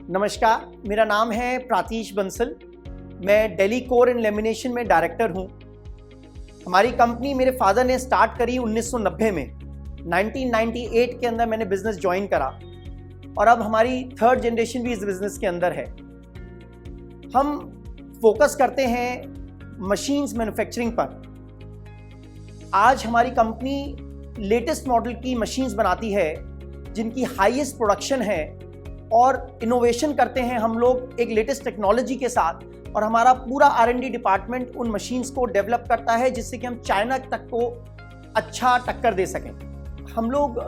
नमस्कार, मेरा नाम है प्रातीश बंसल। मैं दिल्ली कोर एंड लेमिनेशन में डायरेक्टर हूँ। हमारी कंपनी मेरे फादर ने स्टार्ट करी 1990 में। 1998 के अंदर मैंने बिजनेस ज्वाइन करा और अब हमारी थर्ड जनरेशन भी इस बिजनेस के अंदर है। हम फोकस करते हैं मशीन्स मैन्युफैक्चरिंग पर। आज हमारी कंपनी लेटेस्ट मॉडल की मशीन्स बनाती है जिनकी हाईएस्ट प्रोडक्शन है और इनोवेशन करते हैं हम लोग एक लेटेस्ट टेक्नोलॉजी के साथ, और हमारा पूरा R&D डिपार्टमेंट उन मशीन्स को डेवलप करता है जिससे कि हम चाइना तक को अच्छा टक्कर दे सकें। हम लोग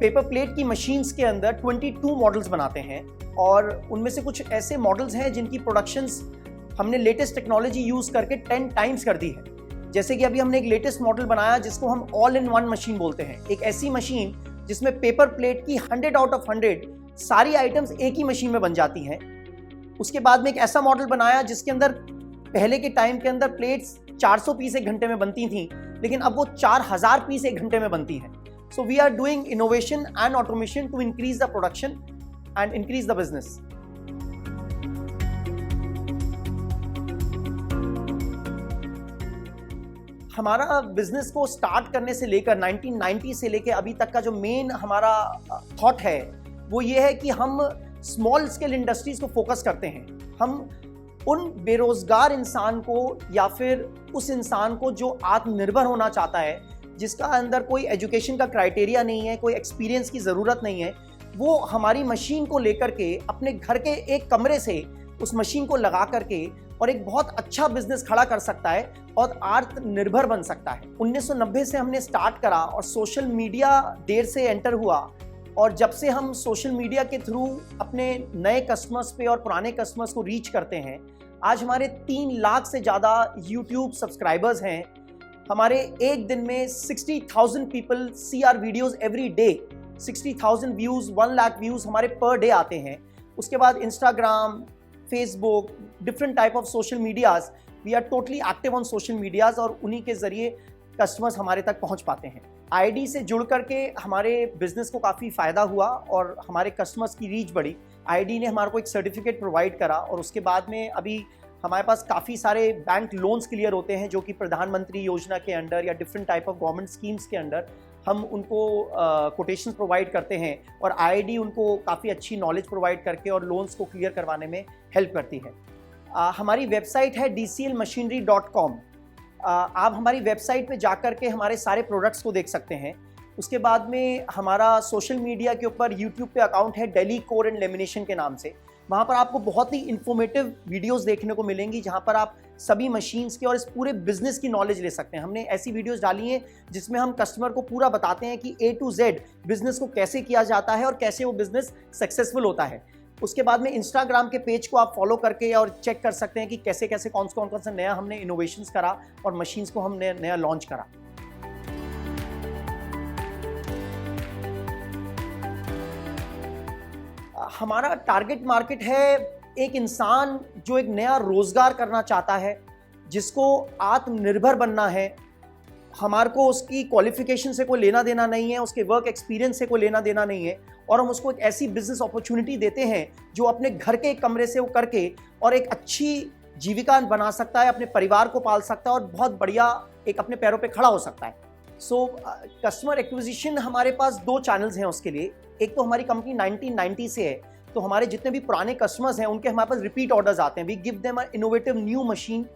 पेपर प्लेट की मशीन्स के अंदर 22 मॉडल्स बनाते हैं और उनमें से कुछ ऐसे मॉडल्स हैं जिनकी प्रोडक्शंस हमने लेटेस्ट टेक्नोलॉजी यूज़ करके 10 टाइम्स कर दी है। जैसे कि अभी हमने एक लेटेस्ट मॉडल बनाया जिसको हम ऑल इन वन मशीन बोलते हैं। एक ऐसी मशीन जिसमें पेपर प्लेट की 100 आउट ऑफ 100 सारी आइटम्स एक ही मशीन में बन जाती हैं। उसके बाद में एक ऐसा मॉडल बनाया जिसके अंदर पहले के टाइम के अंदर प्लेट्स 400 पीस एक घंटे में बनती थी, लेकिन अब वो 4000 पीस एक घंटे में बनती हैं। So we are doing innovation and automation to increase the production and increase the business. हमारा बिजनेस को स्टार्ट करने से लेकर 1990 से लेकर अभी तक का जो मेन हमारा थॉट है वो ये है कि हम स्मॉल स्केल इंडस्ट्रीज को फोकस करते हैं। हम उन बेरोजगार इंसान को या फिर उस इंसान को जो आत्मनिर्भर होना चाहता है, जिसका अंदर कोई एजुकेशन का क्राइटेरिया नहीं है, कोई एक्सपीरियंस की ज़रूरत नहीं है, वो हमारी मशीन को लेकर के अपने घर के एक कमरे से उस मशीन को लगा करके और एक बहुत अच्छा बिजनेस खड़ा कर सकता है और आत्मनिर्भर बन सकता है। 1990 से हमने स्टार्ट करा और सोशल मीडिया देर से एंटर हुआ, और जब से हम सोशल मीडिया के थ्रू अपने नए कस्टमर्स पे और पुराने कस्टमर्स को रीच करते हैं। आज हमारे 3 लाख से ज़्यादा यूट्यूब सब्सक्राइबर्स हैं। हमारे एक दिन में 60,000 people see our videos every day. 60,000 views, 1 lakh views हमारे पर डे आते हैं। उसके बाद Instagram, Facebook, different type of social medias, we are totally active on social medias, और उन्हीं के ज़रिए कस्टमर्स हमारे तक पहुंच पाते हैं। आईडी से जुड़ करके हमारे बिजनेस को काफ़ी फ़ायदा हुआ और हमारे कस्टमर्स की रीच बढ़ी। आईडी ने हमारे को एक सर्टिफिकेट प्रोवाइड करा और उसके बाद में अभी हमारे पास काफ़ी सारे बैंक लोन्स क्लियर होते हैं जो कि प्रधानमंत्री योजना के अंडर या different type of government schemes के अंडर हम उनको कोटेशन प्रोवाइड करते हैं, और आईडी उनको काफ़ी अच्छी नॉलेज प्रोवाइड करके और लोन्स को क्लियर करवाने में हेल्प करती है। हमारी वेबसाइट है dclmachinery.com। आप हमारी वेबसाइट पे जाकर के हमारे सारे प्रोडक्ट्स को देख सकते हैं। उसके बाद में हमारा सोशल मीडिया के ऊपर यूट्यूब पे अकाउंट है दिल्ली कोर एंड लेमिनेशन के नाम से। वहाँ पर आपको बहुत ही इंफॉर्मेटिव वीडियोस देखने को मिलेंगी जहाँ पर आप सभी मशीन्स की और इस पूरे बिजनेस की नॉलेज ले सकते हैं। हमने ऐसी वीडियोस डाली हैं जिसमें हम कस्टमर को पूरा बताते हैं कि A to Z बिजनेस को कैसे किया जाता है और कैसे वो बिजनेस सक्सेसफुल होता है। उसके बाद में इंस्टाग्राम के पेज को आप फॉलो करके और चेक कर सकते हैं कि कैसे कैसे कौन सा नया हमने इनोवेशंस करा और मशीन्स को हमने नया लॉन्च करा। हमारा टारगेट मार्केट है एक इंसान जो एक नया रोजगार करना चाहता है, जिसको आत्मनिर्भर बनना है। हमारे को उसकी क्वालिफिकेशन से कोई लेना देना नहीं है, उसके वर्क एक्सपीरियंस से कोई लेना देना नहीं है, और हम उसको एक ऐसी बिजनेस अपॉर्चुनिटी देते हैं जो अपने घर के एक कमरे से वो करके और एक अच्छी जीविका बना सकता है, अपने परिवार को पाल सकता है और बहुत बढ़िया एक अपने पैरों पे खड़ा हो सकता है। सो कस्टमर एक्विजिशन हमारे पास 2 चैनल्स हैं उसके लिए। एक तो हमारी कंपनी 1990 से है, तो हमारे जितने भी पुराने कस्टमर्स हैं उनके हमारे पास रिपीट ऑर्डर्स आते हैं। We give them a innovative new machine.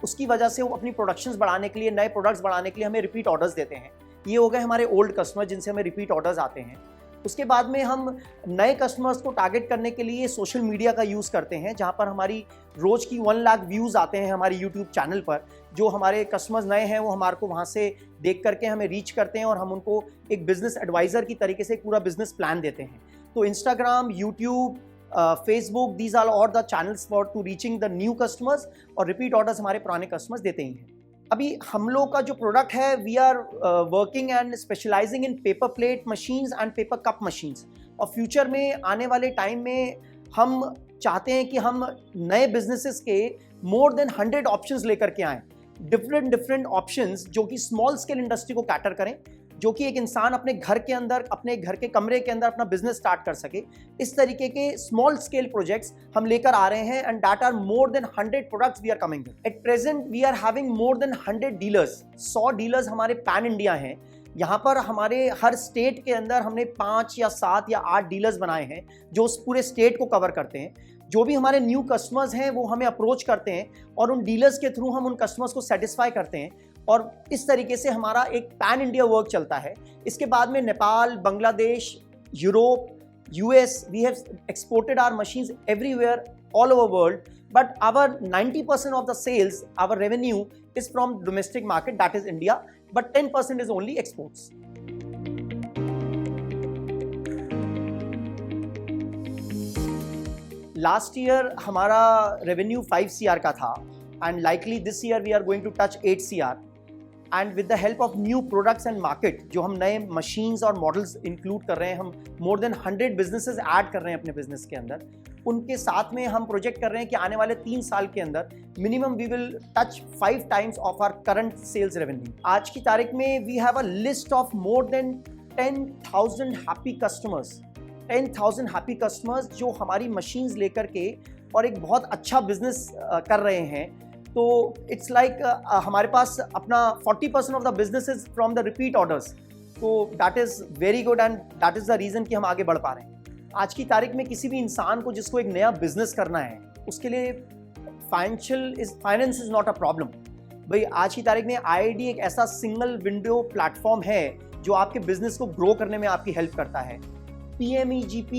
उसकी वजह से वो अपनी प्रोडक्शंस बढ़ाने के लिए, नए प्रोडक्ट्स बढ़ाने के लिए हमें रिपीट ऑर्डर्स देते हैं। ये हो गए हमारे ओल्ड कस्टमर जिनसे हमें रिपीट ऑर्डर्स आते हैं। उसके बाद में हम नए कस्टमर्स को टारगेट करने के लिए सोशल मीडिया का यूज़ करते हैं, जहाँ पर हमारी रोज़ की 1 लाख व्यूज़ आते हैं हमारे यूट्यूब चैनल पर। जो हमारे कस्टमर्स नए हैं वो हमारे को वहाँ से देख करके हमें रीच करते हैं और हम उनको एक बिज़नेस एडवाइज़र की तरीके से एक पूरा बिज़नेस प्लान देते हैं। तो Instagram, YouTube, Facebook, these are all the channels for to reaching the new customers, और रिपीट ऑर्डर्स हमारे पुराने कस्टमर्स देते ही हैं। अभी हम लोग का जो प्रोडक्ट है, we are working and specialising in paper plate machines and paper cup machines, और फ्यूचर में आने वाले टाइम में हम चाहते हैं कि हम नए बिजनेसेस के मोर देन 100 ऑप्शंस लेकर के आएँ। डिफरेंट ऑप्शंस जो कि स्मॉल स्केल इंडस्ट्री को कैटर करें, जो कि एक इंसान अपने घर के अंदर, अपने घर के कमरे के अंदर अपना बिजनेस स्टार्ट कर सके। इस तरीके के स्मॉल स्केल प्रोजेक्ट्स हम लेकर आ रहे हैं, and that are more than 100 products we are coming. At present we are having more than 100 dealers. 100 dealers हमारे पैन इंडिया हैं। यहाँ पर हमारे हर स्टेट के अंदर हमने 5 या 7 या 8 डीलर्स बनाए हैं जो उस पूरे स्टेट को कवर करते हैं। जो भी हमारे न्यू कस्टमर्स हैं वो हमें अप्रोच करते हैं और उन डीलर्स के थ्रू हम उन कस्टमर्स को सेटिस्फाई करते हैं, और इस तरीके से हमारा एक पैन इंडिया वर्क चलता है। इसके बाद में Nepal, Bangladesh, Europe, US, we have exported our machines everywhere all over world, but our 90% of the sales, our revenue is from domestic market, that is India, but 10% is only exports. Last year हमारा revenue 5 CR का था, and likely this year we are going to touch 8 CR. And with the help of new products and market, जो हम नए machines और models include कर रहे हैं, हम more than 100 businesses add कर रहे हैं अपने business के अंदर। उनके साथ में हम प्रोजेक्ट कर रहे हैं कि आने वाले 3 साल के अंदर minimum we will touch 5 times of our current sales revenue. आज की तारीख में we have a list of more than 10,000 happy customers, 10,000 happy customers जो हमारी मशीन्स लेकर के और एक बहुत अच्छा बिजनेस कर रहे हैं। तो इट्स लाइक हमारे पास अपना 40% of the business is from the repeat orders. तो that is very good, and that is the reason कि हम आगे बढ़ पा रहे हैं। आज की तारीख में किसी भी इंसान को जिसको एक नया बिजनेस करना है, उसके लिए finance is not a problem. भाई आज की तारीख में IID एक ऐसा सिंगल विंडो प्लेटफॉर्म है जो आपके बिजनेस को ग्रो करने में आपकी हेल्प करता है। PMEGP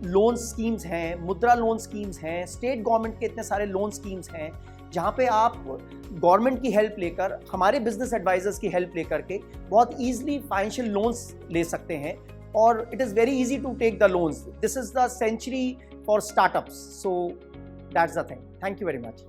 लोन स्कीम्स हैं, मुद्रा लोन स्कीम्स हैं, स्टेट गवर्नमेंट के इतने सारे लोन स्कीम्स हैं जहाँ पे आप गवर्नमेंट की हेल्प लेकर, हमारे बिजनेस एडवाइजर्स की हेल्प लेकर के बहुत ईजिली फाइनेंशियल लोन्स ले सकते हैं, और it is very easy to take the loans. This is the century for startups. So that's the thing. Thank you very much.